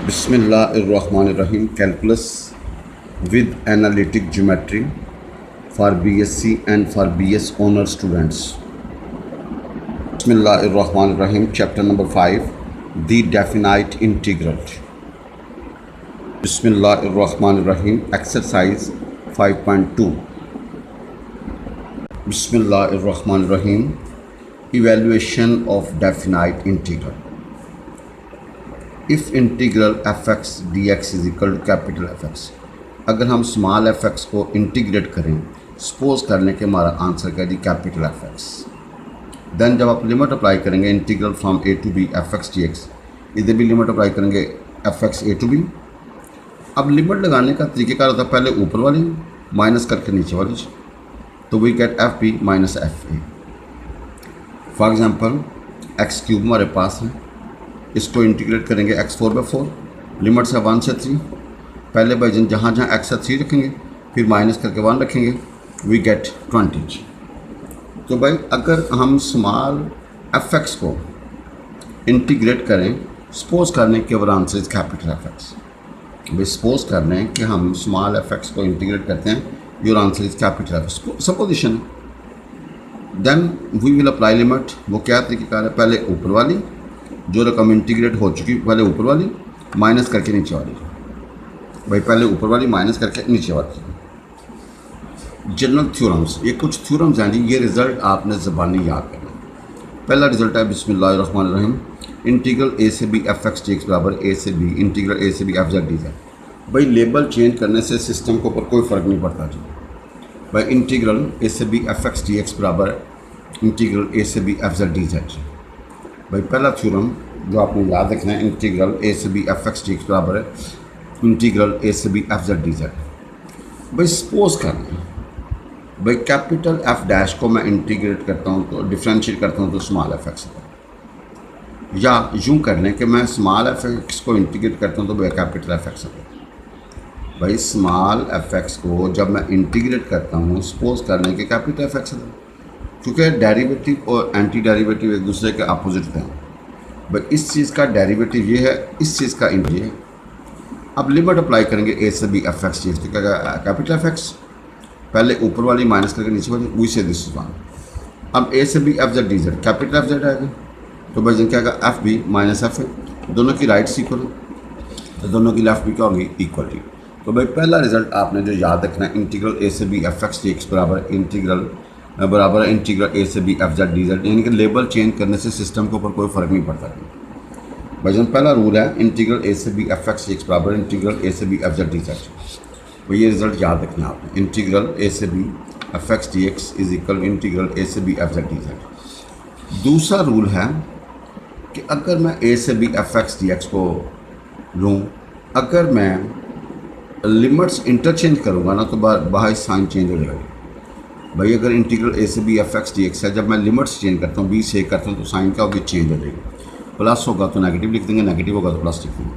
Bismillahirrahmanirrahim. Calculus with analytic geometry for BSc and for BS honor students. Bismillahirrahmanirrahim. Chapter number 5, the definite integral. Bismillahirrahmanirrahim. Exercise 5.2. Bismillahirrahmanirrahim. Evaluation of definite integral. If integral f x D x is equal to capital F x, अगर हम small f x को integrate करें, suppose कर लें कि हमारा answer क्या जी कैपिटल एफ एक्स, देन जब आप लिमिट अप्लाई करेंगे integral from a to b F x D x, इधर भी लिमिट अप्लाई करेंगे F x a to b. अब लिमिट लगाने का तरीक़ेकार होता है पहले ऊपर वाली माइनस करके नीचे वाली, तो we get F b minus F a. For example x cube हमारे पास है, इसको इंटीग्रेट करेंगे एक्स 4/4, लिमिट से 1 से 3, पहले बाई जहाँ जहाँ एक्स है 3 रखेंगे, फिर माइनस करके 1 रखेंगे, वी गेट 20। तो भाई अगर हम स्मॉल एफ एक्स को इंटीग्रेट करें, सपोज कर लें कि our answer is capital F x, भाई सपोज कर लें कि हम स्मॉल एफ एक्स को इंटीग्रेट करते हैं, your answer is capital F x, supposition है। Then we will apply limit. वो क्या तरीक़ेकार है, पहले ऊपर वाली जो रकम इंटीग्रेट हो चुकी, पहले ऊपर वाली माइनस करके नीचे वाली, भाई पहले ऊपर वाली माइनस करके नीचे वाली। जनरल थ्योरम्स, ये कुछ थ्योरम्स हैं जी, ये रिज़ल्ट आपने ज़बानी याद करना। पहला रिज़ल्ट है बिस्मिल्लाहिर्रहमानिर्रहीम, इंटीग्रल ए से B F x D x बराबर ए से बी इंटीग्रल ए से B F Z D Z. भाई लेबल चेंज करने से सिस्टम के ऊपर कोई फ़र्क नहीं पड़ता जी। भाई इंटीग्रल ए से B F x D x बराबर इंटीग्रल ए से B F Z D Z. भाई पहला थ्योरम जो आपने याद रखना है, इंटीग्रल ए से B F x D x बराबर है इंटीग्रल ए से B F Z D Z. भाई सपोज करना, भाई कैपिटल एफ डैश को मैं इंटीग्रेट करता हूँ तो डिफ्रेंशिएट करता हूँ तो स्मॉल एफ एक्स, या यूँ कर लें कि मैं स्मॉल एफ एक्स को इंटीग्रेट करता हूँ तो भाई कैपिटल एफ एक्स। भाई स्मॉल एफ एक्स को जब मैं इंटीग्रेट करता हूँ, सपोज कर लें कि कैपिटल एफ एक्स, क्योंकि डेरिवेटिव और एंटी डेरिवेटिव एक दूसरे के अपोजिट हैं। भाई इस चीज़ का डेरिवेटिव ये है, इस चीज़ का इंटी है। अब लिमिट अप्लाई करेंगे ए से बी एफ एक्स चीज़, तो क्या कैपिटल एफ एक्स, पहले ऊपर वाली माइनस करके नीचे वाली, we say this is one. अब ए से B F Z D Z, capital F Z आएगा, तो भाई क्या आएगा एफ बी माइनस एफ है, दोनों की राइट्स इक्वल, तो दोनों की लेफ्ट भी क्या होगी इक्वलिटी। तो भाई पहला रिजल्ट आपने जो याद रखना है, इंटीग्रल ए से B F x D x बराबर इंटीग्रल ए से B F Z D Z, यानी कि लेबल चेंज करने से सिस्टम के ऊपर कोई फ़र्क नहीं पड़ता। भाईजान पहला रूल है इंटीग्रल ए से B F x D x बराबर इंटीग्रल ए से B F Z D z. तो ये रिजल्ट याद रखना आपने, इंटीग्रल ए से B F x D x is equal integral ए से B F Z D z. दूसरा रूल है कि अगर मैं ए से B F x D x को लूँ, अगर मैं लिमिट्स इंटरचेंज करूँगा ना तो बाहर साइन चेंज हो जाएगी। भाई अगर इंटीग्रल ए से B F x D X है, जब मैं लिमिट्स चेंज करता हूँ, बी से करता हूँ, तो साइन क्या होगी चेंज हो जाएगी। प्लस होगा तो नेगेटिव लिख देंगे, नेगेटिव होगा तो प्लस लिख देंगे।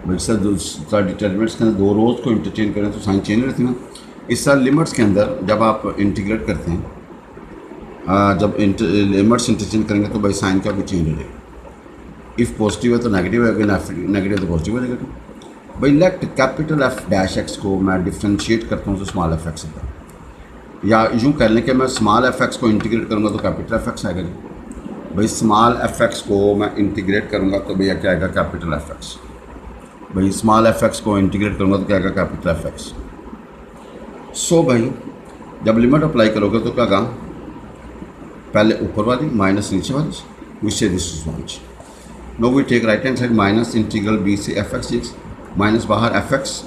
भाई सर दूसरा डिटर्मिनेंट्स के अंदर दो रोज़ को इंटरचेंज करें तो साइन चेंज रहती है ना। इस साल लिमिट्स के अंदर जब आप इंटीग्रेट करते हैं, जब लिमिट्स इंटरचेंज करेंगे तो भाई साइन क्या होगी चेंज हो जाएगी। इफ़ पॉजिटिव है तो नेगेटिव होगा, नेगेटिव तो पॉजिटिव हो जाएगा। भाई let capital F dash x को मैं डिफ्रेंशिएट करता हूँ तो स्मॉल एफ एक्स होता है, या यूँ कह लें कि मैं स्मॉल एफ एक्स को इंटीग्रेट करूँगा तो कैपिटल एफ एक्स आएगा जी। भाई स्मॉल एफ एक्स को मैं इंटीग्रेट करूँगा तो भैया क्या आएगा कैपिटल एफ एक्स। भाई स्मॉल एफ एक्स को इंटीग्रेट करूँगा तो क्या आएगा कैपिटल एफ एक्स। सो भाई जब लिमिट अप्लाई करोगे तो क्या आएगा, पहले ऊपर वाली माइनस नीचे वाली, which say this is one. Now we take right hand side minus integral B से एफ एक्स एक्स, माइनस बाहर एफ एक्स,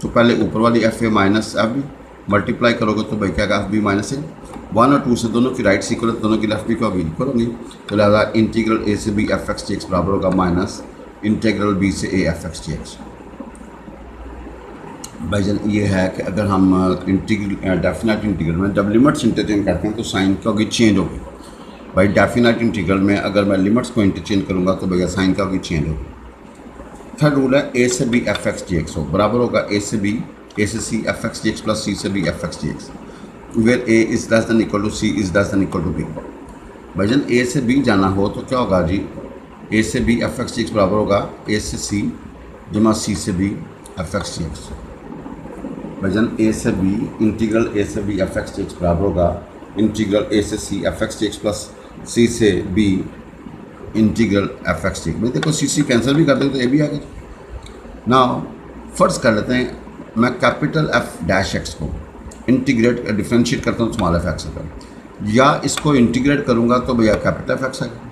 तो पहले ऊपर वाली F A minus F B, multiply करोगे तो भाई क्या एफ बी माइनस ए, 1 और 2 से दोनों की राइट इक्वल है, दोनों की लेफ्ट भी क्या होगी इक्वल होगी। तो लिहाजा इंटीग्रल ए से B F x D x बराबर होगा माइनस इंटीग्रल बी से A F x D x. भाईजान ये है कि अगर हम डेफिनेट इंटीग्रल में जब लिमिट्स इंटरचेंज करते हैं तो साइन क्या होगी चेंज होगी। भाई डेफिनेट इंटीग्रल में अगर मैं लिमिट्स को इंटरचेंज करूँगा तो भैया साइन क्या होगी चेंज होगी। थर्ड रूल है ए से B F x D x हो बराबर होगा ए से बी ए से c f x D x plus c से B F x D x, where a is less than equal to c is less than equal to b. भाईजान a से B जाना हो तो क्या होगा जी, ए से B F x D x बराबर होगा ए से सी जमा सी से B F x D x. वजन ए से बी इंटीग्रल ए से B F x D x बराबर होगा इंटीग्रल ए से c f x D x plus c से B integral f x D x. भाई देखो सी सी कैंसिल भी कर देंगे तो ए भी आ गया। नाउ फर्ज कर लेते हैं मैं कैपिटल एफ डैश एक्स को इंटीग्रेट डिफ्रेंशिएट करता हूँ स्मॉल एफ एक्स का, या इसको इंटीग्रेट करूँगा तो भैया कैपिटल एफ एक्स आएगा।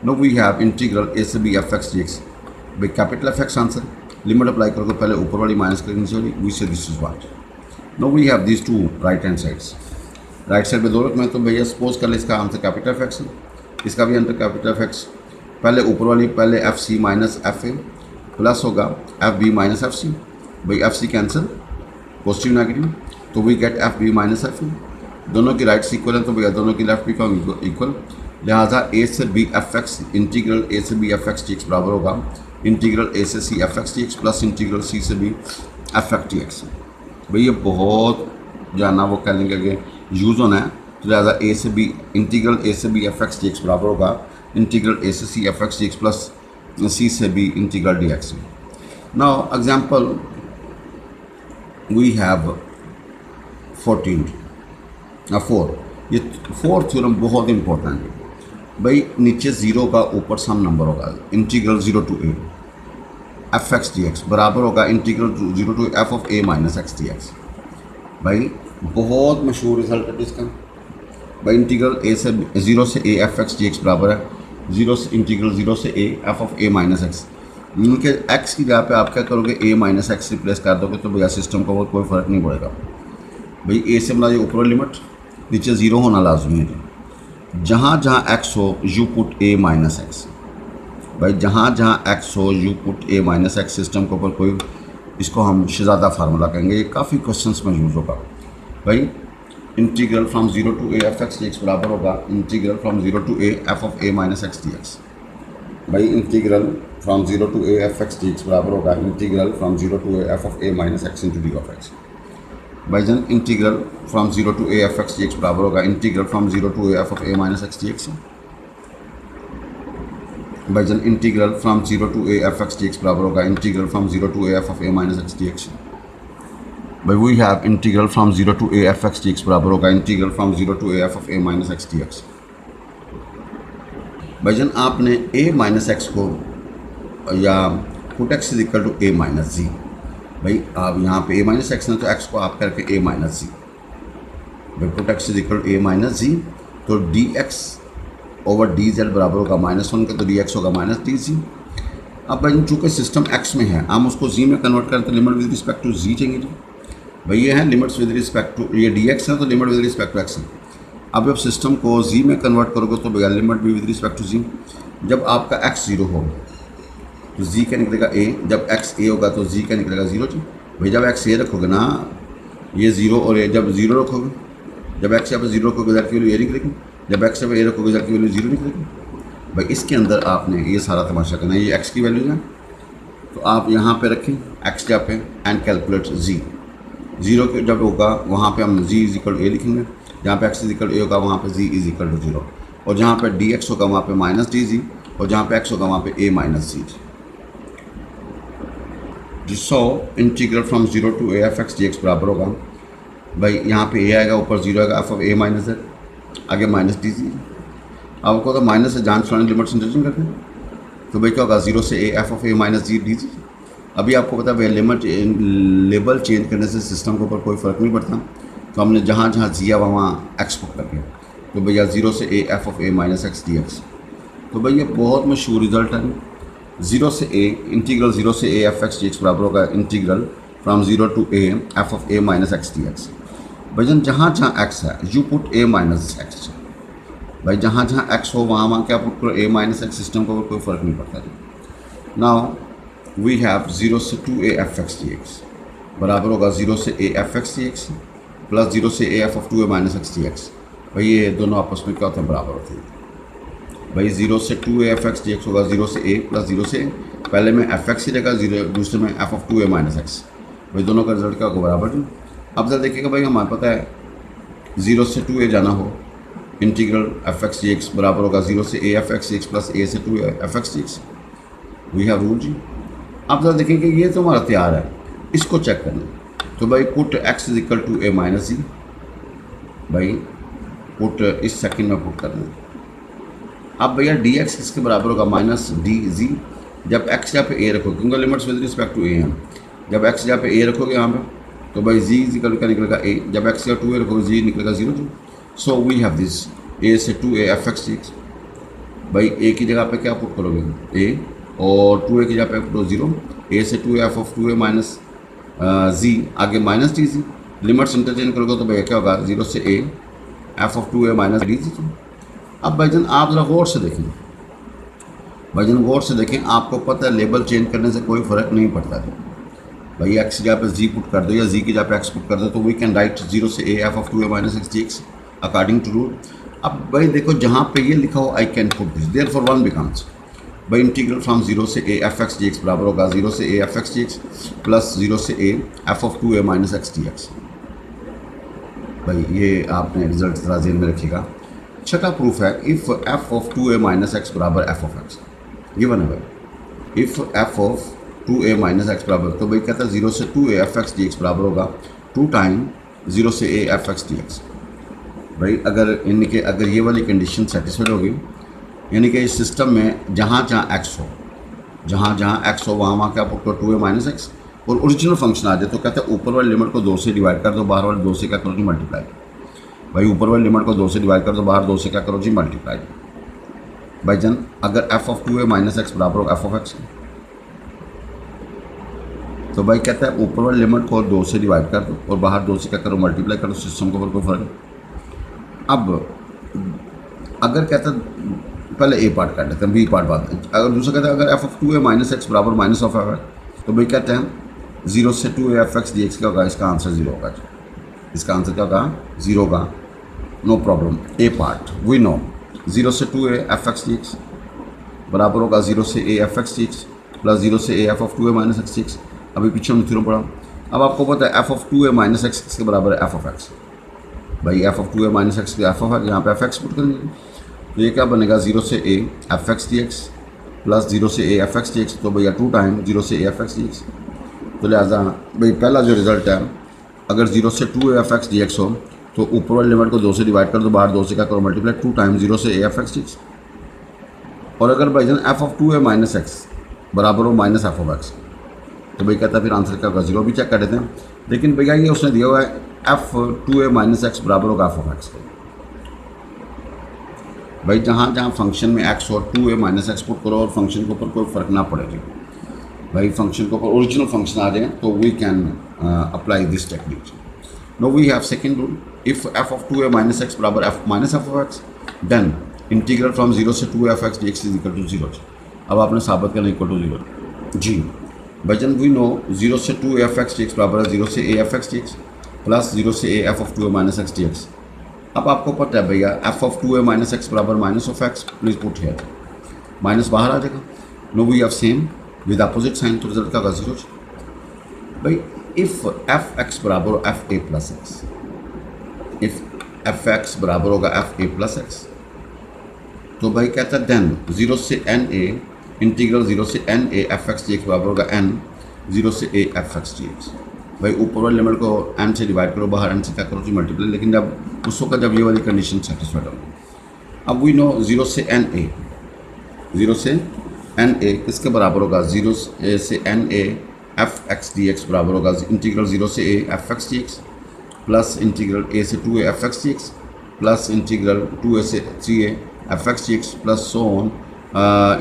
नो वी हैव इंटीग्रल ए से B F x D x. भाई capital F x answer, limit apply करोगे पहले ऊपर वाली माइनस करेंगे नीचे वाली, we say this is what. Now we have this to right hand sides. Right side पे दो रख में तो भैया सपोज कर ले इसका आंसर कैपिटल एफ एक्स है, इसका भी आंसर कैपिटल एफ एक्स। पहले ऊपर वाली पहले f c minus F a plus होगा f b minus f c. भाई f c cancel positive negative तो we get F b minus F a. दोनों की राइट्स इक्वल है तो भैया दोनों की लेफ्ट भी का इक्वल, लिहाजा ए से बी एफ एक्स इंटीग्रल ए से B F x D x बराबर होगा इंटीग्रल ए से c f x D x plus integral c से B F x D x. भाई ये बहुत जाना वो कह लेंगे कि यूज़ होना है, तो लिहाजा ए से बी इंटीग्रल ए से B F x D x बराबर होगा इंटीग्रल ए से c f x D x plus c से B integral d x. Now example we have 4। ये 4 थ्योरम बहुत इंपॉर्टेंट है भाई। नीचे ज़ीरो का ऊपर सम नंबर होगा integral 0 to A F x D x बराबर होगा integral 0 to F of A minus x D x. भाई बहुत मशहूर रिजल्ट है इसका। भाई इंटीग्रल ए से 0 से A F x D x बराबर है इंटीग्रल 0 से A F of A minus x. इनके एक्स की जगह पे आप क्या करोगे ए माइनस एक्स रिप्लेस कर दोगे तो भैया सिस्टम को कोई फ़र्क नहीं पड़ेगा। भाई ए से मतलब ऊपर लिमिट नीचे ज़ीरो होना लाजमी है। जहाँ जहाँ एक्स हो you put A minus X. भाई जहाँ जहाँ एक्स हो you put A minus x. System के ऊपर कोई इसको हम शहज़ादा फार्मूला कहेंगे, ये काफ़ी क्वेश्चंस में यूज़ होगा। भाई integral from 0 to A F x D x बराबर होगा integral from 0 to A F of A minus x D x. भाई integral from 0 to A F x D x बराबर होगा integral from 0 to A F of A minus x into d of x. भाईजान integral from 0 to A F x D x बराबर होगा integral from 0 to A F of A minus x D x. भाईजान integral from 0 to A F x D x बराबर होगा integral from 0 to A F of A minus x D x. भाई we have integral from 0 to A F x D x बराबर होगा integral from 0 to A F of A minus x D x. भाईजान आपने a minus x को या put x is equal to a minus z. भाई आप यहाँ पे ए माइनस एक्स है तो एक्स को आप करके ए माइनस जी। भाई put x is equal to a minus z तो d x over d z बराबर होगा -1 का, तो डी एक्स होगा माइनस डी जी। अब भाई चूँकि सिस्टम एक्स में है हम उसको जी में कन्वर्ट करते हैं, limit with respect to G चाहिए जी। भाई ये है लिमिट्स विद रिस्पेक्ट टू, ये डी एक्स है तो limit with respect to X है। अब जब सिस्टम को जी में कन्वर्ट करोगे तो भैया लिमिट भी विद रिस्पेक्ट टू जी। जब आपका एक्स 0 हो तो जी का निकलेगा ए, जब एक्स ए होगा तो जी का निकलेगा 0 जी। भाई जब एक्स ए रखोगे ना ये 0 और ए, जब 0 रखोगे, जब एक्स यहाँ पर 0 रखोगे जेड की वैल्यू ए निकलेगी, जब एक्स यहाँ पर ए रखोगे जेड की वैल्यू 0 निकलेगी। भाई इसके अंदर आपने ये सारा तमाशा करना है। ये एक्स की वैल्यू है तो आप यहाँ पे रखें एक्स जहाँ पे एंड कैलकुलेट जी। 0 के जब होगा वहाँ पे हम जी इज इक्वल टू ए लिखेंगे, जहाँ पे एक्स इज इक्वल टू ए होगा वहाँ पे जी इज इक्वल टू 0, और जहाँ पे डी एक्स होगा वहाँ पे माइनस डी जी, और जहाँ पे एक्स होगा वहाँ पे a minus z. So integral from 0 to A F x D x बराबर होगा, भाई यहाँ पे ए आएगा ऊपर 0 आएगा F of A minus Z, आगे माइनस डी जी। आपको तो माइनस से जान छुड़ाने लिमिट इंटरचेंज करते हैं तो भाई क्या होगा 0 से A F of A minus G D G. अभी आपको पता है भाई लिमिट लेबल चेंज करने से सिस्टम के ऊपर कोई फ़र्क नहीं पड़ता, तो हमने जहाँ जहाँ जिया वहाँ एक्स पुट कर दिया तो भैया 0 से A F of A minus x D x. तो भाई ये बहुत मशहूर रिजल्ट है। 0 से ए इंटीग्रल 0 से A F x D x बराबर होगा integral from 0 to A F of A minus x D x. भाईजान जहाँ जहाँ एक्स है you put A minus X. भाई जहाँ जहाँ एक्स हो वहाँ वहाँ क्या पुट करो ए माइनस एक्स, सिस्टम को कोई फ़र्क नहीं पड़ता जी। नाउ वी हैव 0 से 2 A F x D x बराबर होगा 0 से A F x D x plus 0 से A F of 2 A minus x D x. भाई ये दोनों आपस में क्या होते हैं बराबर होते हैं। भाई 0 से 2 A F x D x होगा 0 से ए प्लस 0 से पहले में एफ एक्स ही रहेगा, 0 दूसरे में F of 2 A minus X. भाई दोनों का रिजल्ट क्या होगा बराबर जी। अब जरा देखिएगा भाई हमारे पता है 0 से 2 ए जाना हो integral f x D x बराबर होगा 0 से A F x D x plus a से 2 f x D x. We have rule जी। आप जरा देखें कि ये तो हमारा तैयार है, इसको चेक करना है। तो भाई put x is equal to a minus z, भाई पुट इस सेकंड में पुट करना है। अब भैया डी एक्स किसके बराबर होगा, माइनस डी जी। जब x जहाँ पे a रखोगे, क्योंकि limits with respect to a हैं, जब x जहाँ पे a रखोगे यहाँ पे, तो भाई z इज इक्वल क्या निकलेगा a, जब x या 2a रखोगे z निकलेगा 0 2। So we have this a से 2a F x D x. भाई a की जगह पे क्या पुट करोगे a, और 2a की जगह पे पुट 0, a से 2a F of 2a minus z, आगे माइनस डी जी। लिमिट्स इंटरचेंज करोगे तो भैया क्या होगा, 0 से a F of 2a minus d z. अब भाईजान आप ज़रा गौर से देखें, भाईजान गौर से देखें, आपको पता है लेबल चेंज करने से कोई फ़र्क नहीं पड़ता है। भाई एक्स की जगह पे जी पुट कर दो या जी की जगह पे एक्स पुट कर दो, तो वी कैन राइट 0 से a F of 2a minus x D X according to rule. अब भाई देखो जहाँ पे ये लिखा हो I can put this, therefore one becomes भाई इंटीग्रल फ्रॉम 0 से a F x D x बराबर होगा 0 से a F x D x plus 0 से a F of 2a minus x D x. भाई ये आपने रिजल्ट ज़रा ज़हन में रखिएगा। छठा प्रूफ है, if f of 2a minus x बराबर एफ ऑफ एक्स, गिवन है भाई। If f of 2a minus x बराबर, तो भाई कहता है 0 से 2a F x D x बराबर होगा 2 टाइम 0 से a F x D x. भाई अगर इनके अगर ये वाली कंडीशन सेटिस्फाइड होगी, यानी कि इस सिस्टम में जहाँ जहाँ एक्स हो, जहाँ जहाँ एक्स हो वहाँ वहाँ क्या पुट करो 2a माइनस एक्स, और ओरिजिनल फंक्शन आ जाए तो कहते हैं ऊपर वाली लिमिट को 2 से डिवाइड कर दो, बाहर वाले 2 से क्या करो जी मल्टीप्लाई। भाई ऊपर वाली लिमिट को 2 से डिवाइड कर दो, बाहर 2 से क्या करो जी मल्टीप्लाई। भाईजान अगर F of 2a minus x बराबर हो एफ ऑफ एक्स, तो भाई कहता है ऊपर वाली लिमिट को 2 से डिवाइड कर दो और बाहर 2 से क्या करो मल्टीप्लाई करो, सिस्टम के ऊपर कोई फर्क नहीं। अब अगर कहता है पहले ए पार्ट कर लेते हैं, बी पार्ट बाद में। अगर दूसरा कहता है अगर F of 2a minus x बराबर माइनस ऑफ एफ एक्स, तो भाई कहते हैं 0 से 2a F x D x क्या होगा, इसका आंसर 0 होगा। इसका आंसर क्या होगा, 0 होगा, no problem. A part we know 0 से 2a F x D x बराबर होगा 0 से a F x D x plus 0 से a F of 2a minus x D x. अभी पीछे हम थ्योरम पढ़ा। अब आपको पता है F of 2a minus x किसके बराबर है, एफ ऑफ एक्स। भाई F of 2a minus x f of x, यहाँ पे एफ एक्स पुट करेंगे तो ये क्या बनेगा 0 से a F x D x plus 0 से a F x D x, तो भैया 2 टाइम 0 से a F x D x. तो लिहाजा भाई पहला जो रिजल्ट है, अगर 0 से 2a F x D x हो तो ऊपर वाली लिमिट को 2 से डिवाइड कर दो, बाहर 2 से क्या करो मल्टीप्लाई, 2 टाइम 0 से a F x D x. और अगर भाईजान F of 2a minus x बराबर हो माइनस एफ ऑफ एक्स, तो भाई कहता है फिर आंसर क्या होगा 0। भी चेक कर देते हैं। लेकिन भैया ये उसने दिया हुआ है एफ 2a माइनस एक्स बराबर होगा एफ ऑफ एक्स। भाई जहाँ जहाँ फंक्शन में एक्स और 2a माइनस एक्स पुट करो और फंक्शन के ऊपर कोई फ़र्क ना पड़े जी, भाई फंक्शन के ऊपर ओरिजिनल फंक्शन आ जाए तो we can apply this technique. No we have second rule, if f of 2a minus x बराबर f minus f of x, then integral from 0 से 2a F x D x is equal to 0। अब आपने साबित करना equal to 0 जी। भाईजान we know 0 से 2a F x D x बराबर है 0 से a F x D x plus 0 से a F of 2a minus x D x. अब आपको पता है भैया f of 2a minus x बराबर minus of x, please put here, minus बाहर आ जाएगा। No we have same with opposite sign, तो रिजल्ट का 0। भाई इफ़ एफ एक्स बराबर हो f a plus x, if f x बराबर होगा एफ ए प्लस एक्स, तो भाई कहता है देन 0 से एन ए इंटीग्रल 0 से N A F x D x बराबर होगा एन 0 से A F x D x. भाई ऊपर वाली लिमिट को एन से डिवाइड करो, बाहर एन से क्या करो जी मल्टीप्लाई। लेकिन जब उस वक्त जब ये वाली कंडीशन सेटिस्फाइड होगी, अब वी नो 0 से एन ए, 0 से एन ए किसके बराबर होगा, 0 से N A F x D x बराबर होगा इंटीग्रल 0 से A F x D x plus integral a से 2a F x D x plus integral 2a से 3a F x D x plus so on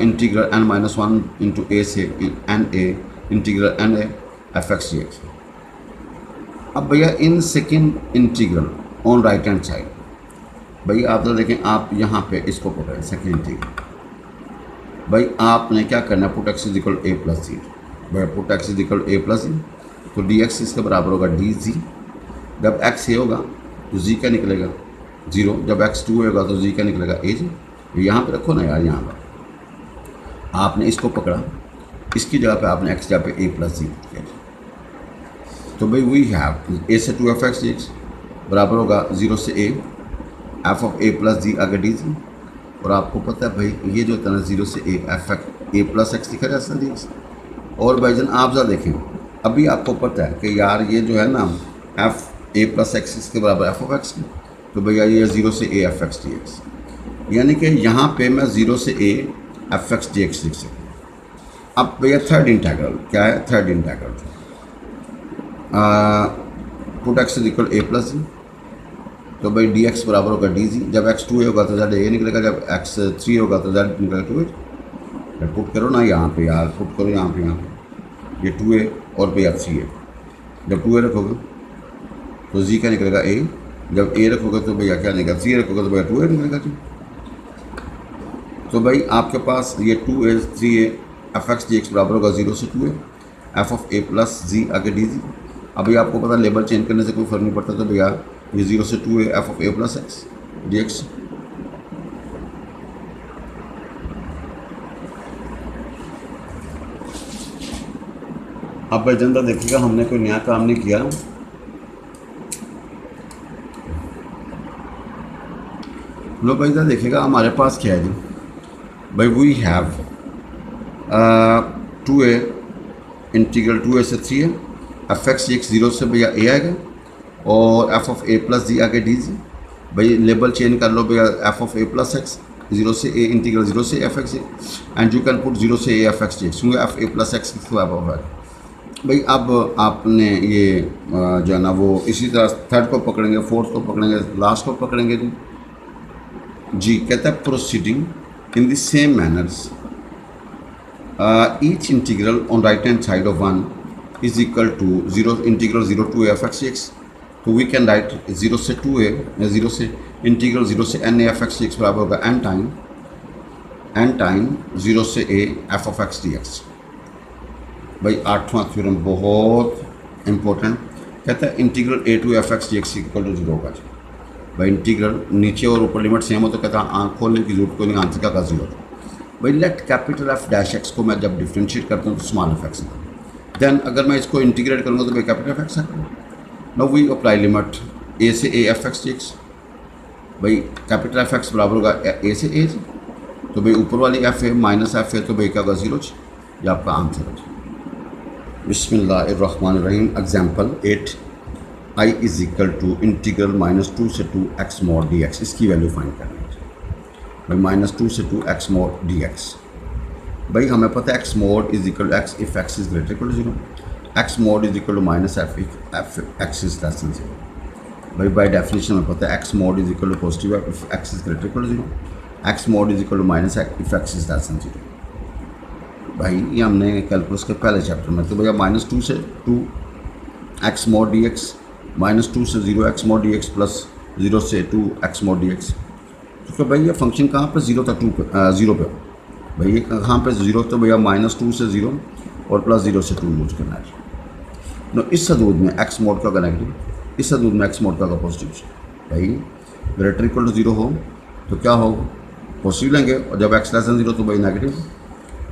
integral n minus 1 into a से N A integral N A F x D x. अब भैया in second integral on right hand side, भैया आप तो देखें आप यहाँ पे इसको पुट है सेकेंड इंटीग्रल। भाई आपने क्या करना है, put x is equal a plus z. भाई put x is equal a plus जी, तो डी एक्स इसके बराबर होगा डी जी। जब एक्स ए होगा तो जी क्या निकलेगा 0, जब एक्स 2 होगा तो जी क्या निकलेगा ए जी। यहाँ पे रखो ना यार, यहाँ पर आपने इसको पकड़ा, इसकी जगह पे आपने एक्स जगह पे ए प्लस जी किया। तो भाई वी हैव ए से 2 एफ एक्स डी एक्स बराबर होगा 0 से A F of a plus जी आगे डी जी। और आपको पता है भाई ये जो होता है ना 0 से A F x A plus x लिखा जा सकता है, और भाईजान आप ज़रा देखें, अभी आपको पता है कि यार ये जो है ना एफ ए प्लस एक्स इसके बराबर एफ ऑफ एक्स की, तो भैया ये 0 से A F x D x, यानी कि यहाँ पे मैं 0 से ए एफ एक्स डी एक्स लिख सकूँ। अब भैया थर्ड इंटीग्रल क्या है, third integral put x is equal a plus जी, तो भाई डी एक्स बराबर होगा डी जी। जब एक्स 2 होगा तो जेड ए निकलेगा, जब एक्स 3 होगा तो जेड निकलेगा 2 ए। पुट करो ना यहाँ पे यार, पुट करो यहाँ पे ये 2 ए और भैया 3 ए। जब 2 ए रखोगे तो जी क्या निकलेगा ए, जब ए रखोगे तो भैया क्या निकलेगा 3 रखोगे तो भैया 2 ए निकलेगा जी। तो भाई आपके पास ये 2 a 3 a F x D x बराबर होगा 0 से 2 A F of a plus जी आगे डी जी। अभी आपको पता लेबल चेंज करने से कोई फ़र्क नहीं पड़ता, तो भैया ये 0 से 2 A F of a plus x D x. अब भाई जनता देखिएगा, हमने कोई नया काम नहीं किया। लो भाई जरा देखिएगा हमारे पास क्या है जी, भाई we have 2 a integral 2 a से 3 a F x D x 0 से भैया ए आएगा और एफ ऑफ ए प्लस जी आगे डी जी। भाई लेबल चेंज कर लो भैया, f of a plus x 0 से ए इंटीग्रल 0 से F x and you can put 0 से A F x D x, क्योंकि f a plus x f of x. भाई अब आपने ये जो है ना वो इसी तरह थर्ड को पकड़ेंगे, फोर्थ को पकड़ेंगे, लास्ट को पकड़ेंगे जी। कहता है proceeding in the same manners each integral on right hand side of 1 is equal to 0 integral 0 to F X X. तो वी कैन राइट 0 से 2 ए 0 से इंटीग्रल 0 से N A F X X बराबर होगा एन टाइम 0 से A F of X D x. भाई 8वां theorem बहुत इंपॉर्टेंट, कहता है integral A to F x D x equal to 0 होगा। भाई इंटीग्रल नीचे और ऊपर लिमिट सेम हो तो कहता है आँख खोलने की जरूरत को नहीं, आंसर का 0 था। भाई let capital F dash x को मैं जब डिफ्रेंशिएट करता हूँ तो स्मॉल एफ एक्स, देन अगर मैं इसको इंटीग्रेट करूँगा तो भाई कैपिटल एफ एक्स आएगा। नो वी अप्लाई लिमिट ए से A F x D x. भाई कैपिटल एफ एक्स बराबर होगा ए से ए, तो भाई ऊपर वाली एफ है माइनस एफ है, तो भाई क्या होगा 0, ये आपका आंसर है। बिस्मिल्लाहिर्रहमानिर्रहीम। Example 8 I is equal to integral -2 से 2 एक्स मॉड डी एक्स। इसकी वैल्यू फाइंड करनी है भाई, -2 से 2 एक्स मॉड डी एक्स। भाई हमें पता है X mod is equal to X if X is greater equal to 0, X mod is equal to minus F if X is less than 0। भाई बाय डेफिनेशन हमें पता है X mod is equal to positive F if X is greater equal to 0, X mod is equal to minus F if X is less than 0। भाई ये हमने calculus के पहले chapter में, तो भैया -2 से 2 एक्स मॉड डी एक्स, -2 से 0 X mod D x plus 0 से 2 एक्स मॉड डी एक्स। तो भाई ये फंक्शन कहाँ पर 0 था, 2 पे 0 पे। भाई ये कहाँ पे 0, तो भैया -2 से 0 और प्लस 0 से 2 यूज करना है। नो इस सदूद में एक्स मोड का होगा नेगेटिव, इस सदूद में एक्स मोड का होगा पॉजिटिव। भाई ग्रेटर इक्वल टू 0 हो तो क्या हो, पॉजिटिव लेंगे, और जब एक्स लेस देन 0 तो भाई negative.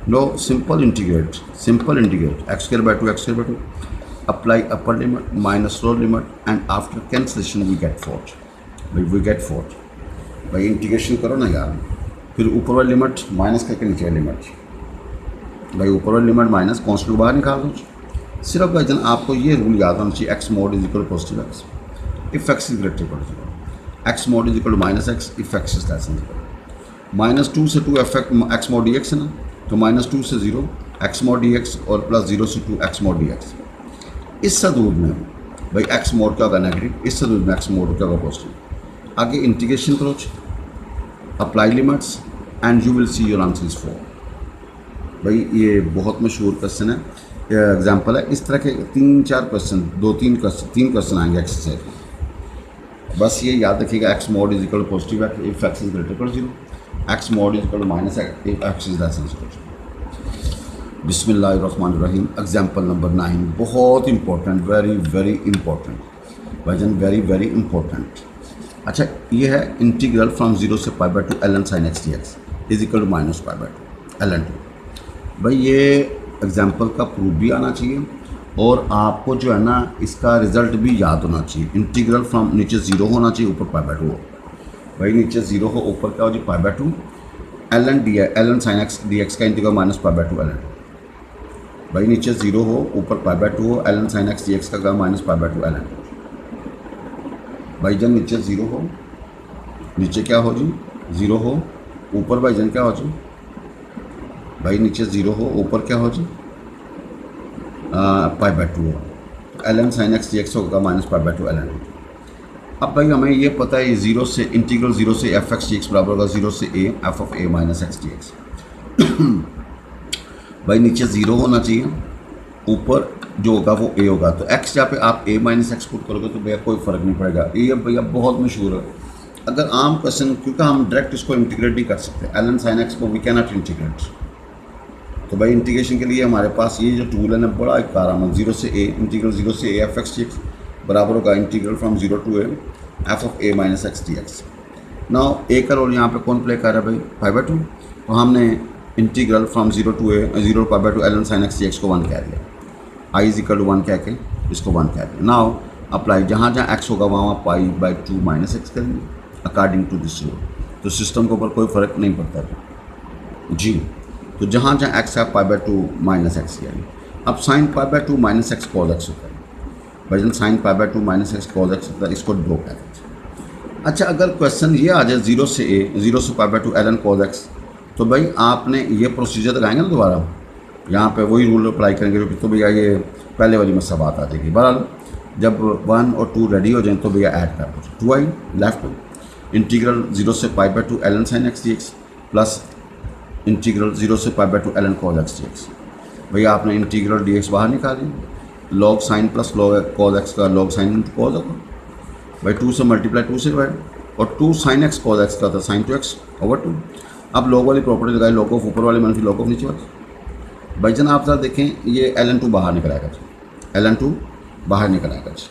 Now simple integrate X square by 2 X square by 2, apply upper limit minus lower limit and after cancellation we get 4। भाई वी गेट 4। भाई इंटीग्रेशन करो ना यार, फिर ऊपर वाली लिमिट माइनस करके नीचे वाली लिमिट। भाई ऊपर वाली लिमिट माइनस कॉन्स्टेंट को बाहर निकाल दो। सिर्फ भाई जन आपको ये रूल याद होना चाहिए, X mod is equal to positive X if X is greater equal to 0, X mod is equal to minus X if X is less than 0। -2 से 2 एक्स मॉड डी एक्स है ना, तो -2 से 0 एक्स मॉड डी एक्स और plus 0 से 2 X mod D x. इस सदूद में भाई एक्स मॉड का होगा नेगेटिव, इस सदूद में एक्स मॉड का होगा पॉजिटिव। आगे इंटीग्रेशन करो, apply limits and you will see your answer is 4। भाई ये बहुत मशहूर क्वेश्चन है, एग्जाम्पल है। इस तरह के 3-4 क्वेश्चन, 3 क्वेश्चन आएंगे एक्सरसाइज। बस ये याद रखिएगा, X mod is equal to positive X if X is greater equal to 0, X mod is equal to minus X if X is less than 0। बिस्मिल्लाहिर्रहमानिर्रहीम। एग्जाम्पल नंबर 9 बहुत इंपॉर्टेंट, वेरी इंपॉर्टेंट भाईजान, very important. अच्छा ये है integral from 0 से π/2 ln sin x dx is equal to -π/2 ln 2। भाई ये example का प्रूफ भी आना चाहिए और आपको जो है ना इसका रिज़ल्ट भी याद होना चाहिए। इंटीग्रल फ्रॉम नीचे 0 होना चाहिए, ऊपर π/2 हो। भाई नीचे 0 हो, ऊपर क्या हो जी π/2 ln sin x dx का इंटीग्रल -π/2 ln 2। भाई नीचे 0 हो, ऊपर पाई बाय 2 हो, ln sin x dx का माइनस पाई बाय 2 ln। भाईजान नीचे 0 हो, नीचे क्या हो जी 0 हो, ऊपर भाईजान क्या हो जी, भाई नीचे 0 हो, ऊपर क्या हो जी पाई बाय 2 हो, ln sin x dx होगा माइनस पाई बाय 2 ln। अब भाई हमें ये पता है 0 से इंटीग्रल 0 से एफ एक्स डी एक्स बराबर होगा 0 से A F of A minus x D x. भाई नीचे 0 होना चाहिए, ऊपर जो होगा वो ए होगा, तो एक्स जहाँ पे आप ए माइनस एक्स पुट करोगे तो भैया कोई फ़र्क नहीं पड़ेगा। ये भैया बहुत मशहूर है, अगर आम क्वेश्चन, क्योंकि हम डायरेक्ट इसको इंटीग्रेट नहीं कर सकते, ln sin x को वी कैन नॉट इंटीग्रेट। तो भाई इंटीग्रेशन के लिए हमारे पास ये जो टूल है ना बड़ा एक कारआमद, 0 से ए इंटीग्रल 0 से A F x D x बराबर होगा integral from 0 to A F of A minus x D x. Now a का रोल यहाँ पे कौन प्ले कर रहा है भाई पाई बाय 2, तो हमने integral from 0 to A 0 pi by 2 ln sin x dx को 1 कह दिया, i इज इक्वल टू 1 कह के इसको 1 कह दिया। नाउ अप्लाई, जहाँ जहाँ x होगा वहाँ पाई बाय 2 माइनस एक्स करेंगे अकॉर्डिंग टू दिस रूल, तो सिस्टम के ऊपर कोई फ़र्क नहीं पड़ता जी। तो जहाँ जहाँ x है पाई बाय 2 माइनस एक्स किया। अब sine pi by 2 minus x cos x होता है, भाई sine pi by 2 minus x cos x होता है, इसको ड्रॉ कर दीजिए। अच्छा अगर क्वेश्चन ये आ जाए 0 से ए 0 से pi by 2 ln cos x, तो भाई आपने ये प्रोसीजर लगाएंगे ना दोबारा, यहाँ पे वही रूल अप्लाई करेंगे, तो भैया ये पहले वाली मसला बात आ जाएगी। बहरहाल जब 1 और 2 रेडी हो जाएं तो भैया ऐड कर दो 2i लेफ्ट इंटीग्रल 0 से pi by 2 ln sin x dx plus integral 0 से pi by 2 ln cos x dx। भैया आपने इंटीग्रल dx बाहर निकाली, log sign plus log cos x का लॉग साइन इंटू cos होगा, भाई 2 से मल्टीप्लाई 2 से डिवाइड, और 2 sin x cos x का था sin 2x ओवर 2। अब लॉग वाली प्रॉपर्टी लगाई, लॉग ऑफ ऊपर वाली मनफी लॉग ऑफ नीचे वाली। भाई जन आप जरा देखें ये ln2 बाहर निकल आएगा जी, ln2 बाहर निकल आएगा जी,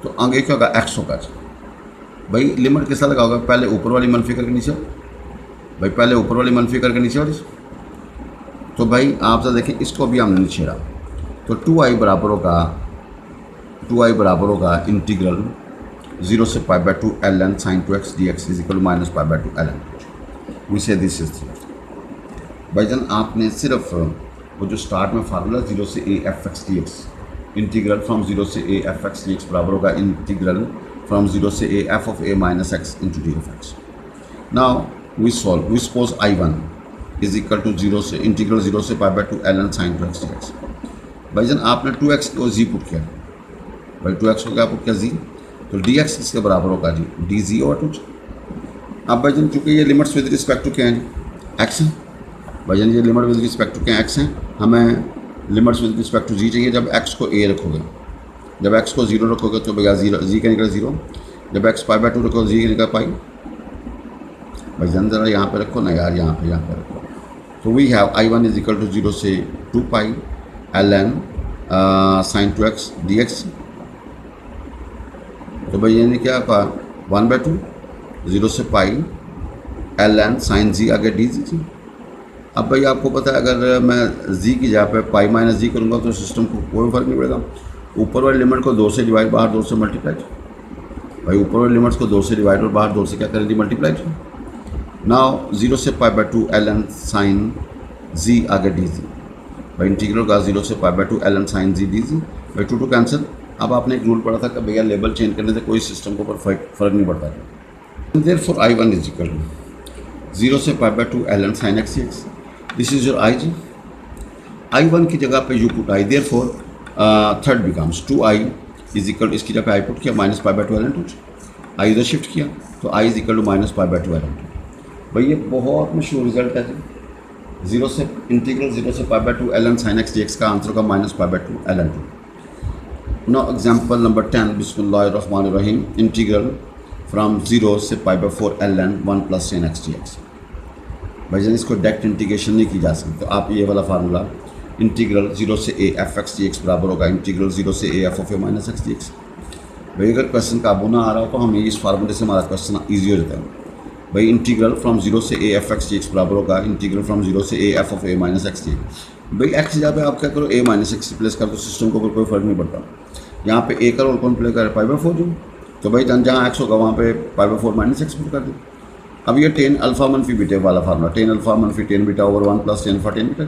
तो आगे क्या होगा x होगा जी। भाई लिमिट किस तरह लगाओगे, पहले ऊपर वाली मनफी करके नीचे, भाई पहले ऊपर वाली मनफी करके नीचे वाली, तो भाई आप जरा देखें इसको भी हमने नीचे रहा, तो 2i बराबर होगा इंटीग्रल 0 से pi by 2 ln sin 2x dx is equal to minus pi by 2 ln। We say this is भाईजान आपने सिर्फ वो जो स्टार्ट में फार्मूला 0 से A F x D X integral from 0 से A F x D x बराबर होगा इंटीग्रल फ्रॉम 0 से A F of A minus x into D F X. Now we solve, we suppose i1 is equal to 0 से integral 0 से pi by 2 ln sin 2x dx। भाईजान आपने 2x को z put किया, भाई 2x को क्या पुट किया z, तो dx इसके बराबर होगा जी dz ओवर 2। अब भाईजान चूँकि ये लिमिट्स विद रिस्पेक्ट टू क्या है x है, भाईजान ये लिमिट विद रिस्पेक्ट टू क्या x है, हमें limits with respect to z चाहिए। जब x को a रखोगे, जब x को 0 रखोगे तो भैया z का निकला 0, जब x पाई बाय 2 रखोगे z का निकला पाई। भाईजान ज़रा यहाँ पे रखो ना यार, यहाँ पे रखो, तो we have i1 is equal to 0 से 2 पाई ln sin 2x dx। तो भाई ये क्या कहा 1 बाय 2 0 से पाई ln sin z आगे डी जी। अब भाई आपको पता है अगर मैं z की जगह पे पाई माइनस जी करूँगा तो सिस्टम को कोई फर्क नहीं पड़ेगा। ऊपर वाली लिमिट को 2 से डिवाइड, बाहर 2 से मल्टीप्लाई, भाई ऊपर वाली लिमिट्स को 2 से डिवाइड और बाहर 2 से क्या करेंगे मल्टीप्लाई। नाउ 0 से pi by 2 ln sin z आगे डी जी, भाई इंटीग्रल का 0 से pi by 2 ln sin z D g, भाई 2 कैंसिल। अब आपने एक रूल पढ़ा था कि भैया लेबल चेंज करने से कोई सिस्टम के ऊपर फ़र्क नहीं पड़ता है। Therefore i1 is equal to 0 से pi by 2 ln sin x dx, this is your i जी। i1 की जगह पे you put i, therefore third becomes 2i is equal to, इसकी जगह पे i पुट किया minus pi by 2 ln 2, i इधर शिफ्ट किया तो i is equal to minus pi by 2 ln 2। भाई ये बहुत मशहूर रिजल्ट है जी, 0 से इंटीग्रल 0 से pi by 2 ln sin x dx का आंसर होगा minus pi by 2 ln 2। Now example number 10, बिस्मिल्लाहिर्रहमानिर्रहीम, इंटीग्रल फ्राम 0 से pi bye 4 ln 1 plus sin x dx। भाईजान इसको डायरेक्ट इंटीग्रेशन नहीं की जा सकती, तो आप ये वाला फार्मूला इंटीग्रल 0 से A F x D x बराबर होगा इंटीग्रल 0 से A F of A minus x D x. भाई अगर क्वेश्चन काबू ना आ रहा हो तो हमें इस फार्मूले से हमारा क्वेश्चन ईजी हो जाता है। भाई इंटीग्रल फ्रॉम 0 से A F x D x बराबर होगा इंटीग्रल फ्रॉम 0 से A F of A minus x D x. भाई एक्स जहाँ पे आप क्या करो ए माइनस एक्स रिप्लेस कर दो, सिस्टम के ऊपर कोई फर्क नहीं पड़ता। यहाँ पे ए का रोल कौन प्ले करे पाई बाय 4 जो, तो भाई जहाँ एक्स होगा वहाँ पे pi by 4 minus x put कर दो। अब ये 10 अल्फा मनफी बीटा वाला फार्मूला, 10 अल्फा मनफी 10 beta over 1 plus 10 alpha 10 beta.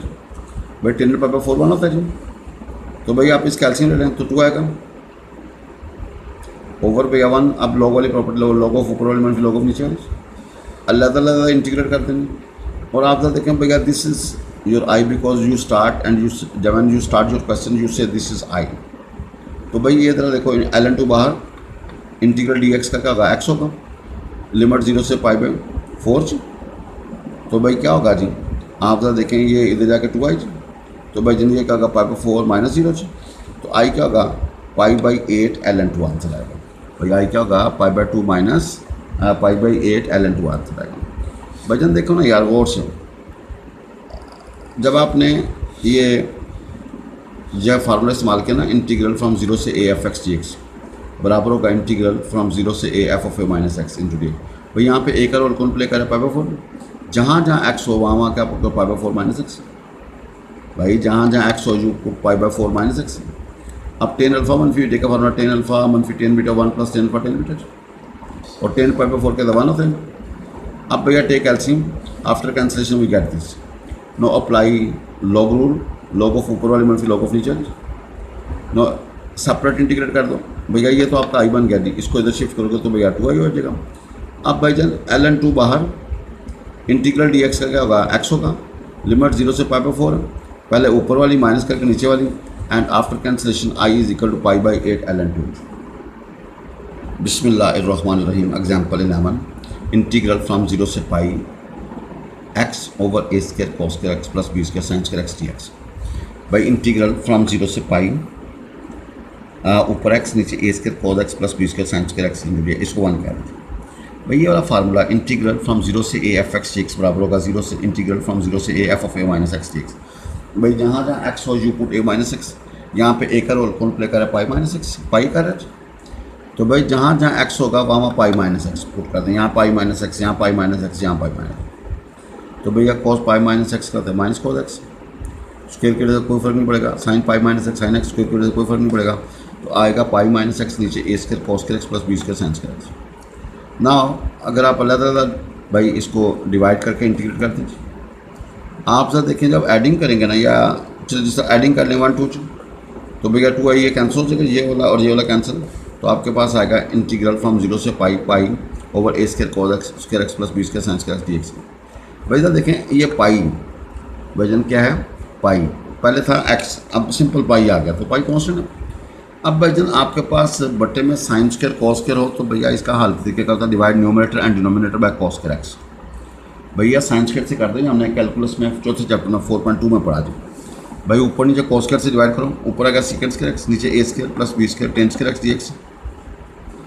भाई 10 पाई बाई 4 1 होता है जी, तो भाई आप इस कैल्शियम ले लें तो 2 आएगा ओवर भैया 1। अब लॉग वाली प्रॉपर्टी लॉग ऑफ ऊपर वाली मनफी लॉग ऑफ नीचे वाली अल्लाह ताला इंटीग्रेट कर देंगे। और आप जरा देखें भैया this is your I because you start and you when you start your question you से दिस इज़ आई। तो भाई ये तरह देखो ln टू बाहर इंटीग्रल डी एक्स का क्या होगा x होगा, लिमिट 0 से पाई बाई 4 जी। तो भाई क्या होगा जी, आप जरा देखें ये इधर जाके 2 आई जी, तो भाई जिन ये क्या होगा पाई बाई 4 माइनस 0 जी, तो आई क्या होगा pi by 8 ln two answer आएगा। भाई आई क्या होगा pi by 2 minus pi by 8 ln two answer आएगा। भाईजान देखो ना यार गौर से, जब आपने यह फार्मूला इस्तेमाल किया ना इंटीग्रल फ्रॉम 0 से A F x D x बराबर होगा इंटीग्रल फ्रॉम 0 से A F of A minus x into D. भाई यहाँ पे ए का रोल कौन प्ले करे पाई बाई 4, जहाँ जहाँ एक्स हो वहाँ क्या पकड़ो पाई बाई 4 माइनस एक्स। भाई जहाँ जहाँ एक्स हो you pi by 4 minus x. अब 10 अल्फा मनफी बीटा का फार्मूला 10 अल्फा मनफी 10 बीटा 1 प्लस 10 अल्फा 10 बीटा, और 10 पाई बाई 4 के दबान होते हैं। अब भैया टेक एल्सियम after cancellation we get this, now apply log rule, log of ऊपर वाली मनफी लॉग ऑफ नीचे वाली, नो सेपरेट इंटीग्रेट कर दो। भैया ये तो आपका आई बन गया जी, इसको इधर शिफ्ट करोगे तो भैया 2 आई हो जाएगा। अब भाईजान ln 2 बाहर इंटीग्रल डी एक्स का क्या होगा x होगा, लिमिट 0 से पाई बाई 4 है, पहले ऊपर वाली माइनस करके नीचे वाली, and after cancellation i is equal to pi by 8 ln 2। बिस्मिल्लाहिर्रहमानिर्रहीम। एग्जाम्पल 11 इंटीग्रल फ्रॉम 0 से pi x over a square cos square x plus b square sine square x D x. भाई इंटीग्रल फ्रॉम 0 से pi ऊपर x नीचे a square cos x plus b square sine square x into d, इसको 1 कह रहे थे। भाई ये वाला फार्मूला इंटीग्रल फ्रॉम 0 से A F x D x बराबर होगा 0 से इंटीग्रल फ्रॉम 0 से A F of A minus x D x. भाई जहाँ जहाँ एक्स हो you put A minus x, यहाँ पे ए का रोल कौन प्ले कर रहा है पाई माइनस एक्स, पाई कर रहा है। तो भाई जहाँ जहाँ एक्स होगा वहाँ पाई माइनस एक्स पुट कर दें, यहाँ पाई माइनस एक्स, यहाँ पाई माइनस एक्स, यहाँ पाई माइनस। तो भैया कॉस पाई माइनस एक्स करते हैं माइनस कॉस एक्स, स्क्वायर की वजह से कोई फर्क नहीं पड़ेगा, sine pi minus x sine x square की वजह से कोई फर्क नहीं पड़ेगा, तो आएगा पाई माइनस एक्स नीचे a square cos square x plus b square sine square x. ना अगर आप अल्लाह ताला भाई इसको डिवाइड करके इंटीग्रेट कर दीजिए। आप जरा देखें जब एडिंग करेंगे ना, या जैसे एडिंग कर लें 1 2 तो भैया 2 आई ये कैंसिल हो जाएगा, ये वाला और ये वाला कैंसिल, तो आपके पास आएगा इंटीग्रल फ्रॉम 0 से pi pi over a square cos x square x plus b square sine square x D x. भाई जरा देखें ये पाई वजन क्या है पाई, पहले था एक्स अब सिंपल पाई आ गया तो पाई कॉन्स्टेंट है। अब भाईजान आपके पास बट्टे में साइन स्क्वायर कॉस स्क्वायर हो तो भैया इसका हल तरीके करता है divide numerator and denominator by cos square x. भैया साइन स्क्वायर से कर देंगे, हमने कैलकुलस में चौथे चैप्टर में 4.2 में पढ़ा दिया। भाई ऊपर नीचे कॉस स्क्वायर से डिवाइड करो, ऊपर आएगा सेकंड स्क्वायर एक्स, नीचे a square plus b square tan square x D x.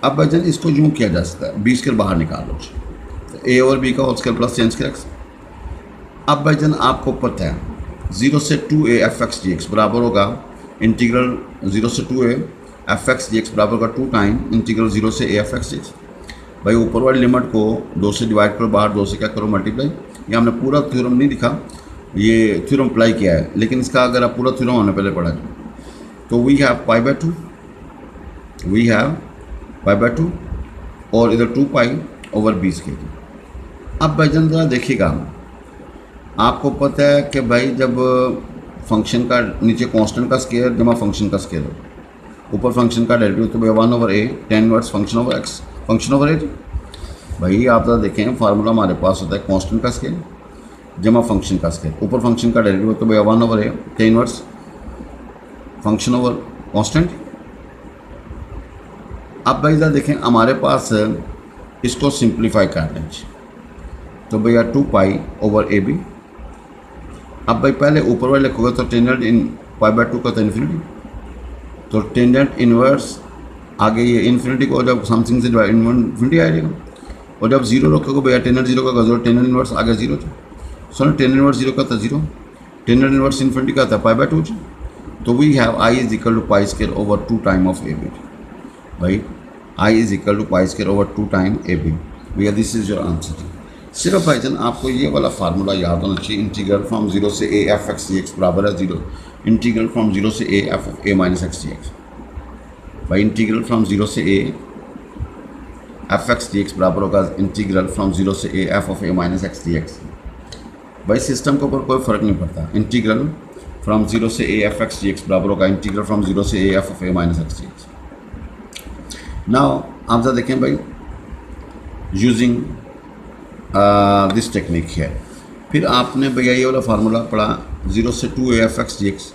अब भाईजान इसको यूँ किया जा सकता है, बी स्क्वायर बाहर निकाल लो, तो ए और बी का whole square plus ten square X. अब भाईजान आपको पता है 0 से 2a F x D x बराबर होगा इंटीग्रल 0 से 2a F x D x बराबर होगा 2 टाइम इंटीग्रल 0 से a F x D x. भाई ऊपर वाली लिमिट को 2 से डिवाइड करो, बाहर 2 से क्या करो मल्टीप्लाई। ये हमने पूरा थ्योरम नहीं लिखा, ये थ्योरम अप्लाई किया है, लेकिन इसका अगर आप पूरा थ्योरम हमने पहले पढ़ा तो we have pi by 2, we have pi by 2 और इधर 2 पाई ओवर बी स्क्वायर। अब भाईजान ज़रा देखिएगा, आपको पता है कि भाई जब फंक्शन का नीचे कांस्टेंट का स्क्वायर जमा फंक्शन का स्क्वायर हो, ऊपर फंक्शन का डेरिवेटिव तो भैया 1 over a tan inverse function over x function over a. भाई आप ज़रा देखें फार्मूला हमारे पास होता है कांस्टेंट का स्क्वायर जमा फंक्शन का स्क्वायर, ऊपर फंक्शन का डेरिवेटिव तो भैया 1 over a tan inverse function over constant. अब भाई ज़रा देखें हमारे पास इसको सिंप्लीफाई कर दें तो भैया 2 पाई ओवर ए बी। अब भाई पहले ऊपर वाले लिखोगे तो टेंजेंट इन पाई बाई 2 का तो इन्फिनिटी, तो टेंजेंट इनवर्स आगे ये इन्फिनिटी को जब समथिंग से इन्फिनिटी आ जाएगा, और जब जीरो रखोगे भैया टेंजेंट जीरो का जीरो, टेंजेंट इनवर्स आगे जीरो था, सो टेंजेंट इनवर्स जीरो का था जीरो, टेंजेंट इनवर्स इन्फिनिटी का था पाई बाई 2। तो we have I is equal to pi square over 2 time of a b. भाई I is equal to pi square over 2 time a b. भैया this is your answer. सिर्फ भाईजान आपको ये वाला फार्मूला याद होना चाहिए, इंटीग्रल फ्रॉम 0 से A F x D x बराबर है 0 इंटीग्रल फ्रॉम 0 से A F of A minus x D x. भाई इंटीग्रल फ्रॉम 0 से A F x D x बराबर होगा इंटीग्रल फ्रॉम 0 से A F of A minus x D x. भाई system के ऊपर कोई फ़र्क नहीं पड़ता, इंटीग्रल फ्रॉम 0 से A F X G X बराबर होगा इंटीग्रल फ्रॉम 0 से A F of A minus X G X. Now आप जरा देखें भाई, यूजिंग दिस टेक्निक है, फिर आपने भैया ये वाला फार्मूला पढ़ा 0 से 2 A F X G X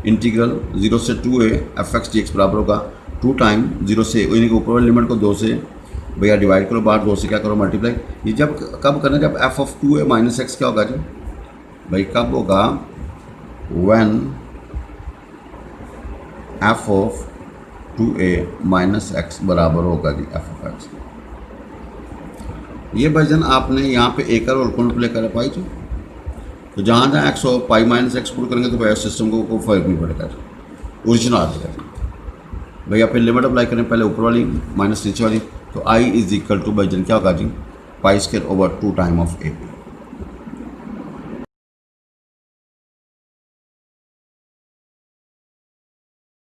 integral 0 से 2 A F X G X बराबर होगा 2 टाइम 0 से, यानी कि ऊपर वाली लिमिट को 2 से भैया डिवाइड करो, बाहर 2 से क्या करो मल्टीप्लाई। ये जब कब करना, जब F of 2 A minus x क्या होगा जी भाई, कब होगा, when F of 2a minus x बराबर होगा जी एफ ऑफ एक्स। ये वर्जन आपने यहाँ पे एक और कौन प्ले कर पाई जो, तो जहाँ जहाँ एक्स हो पाई माइनस एक्स पुट करेंगे तो भैया सिस्टम को कोई फर्क नहीं पड़ेगा, ओरिजिनल आ जाएगा भैया। फिर लिमिट अप्लाई करें, पहले ऊपर वाली माइनस नीचे वाली, तो I is equal to version क्या होगा जी pi square over 2 time of A.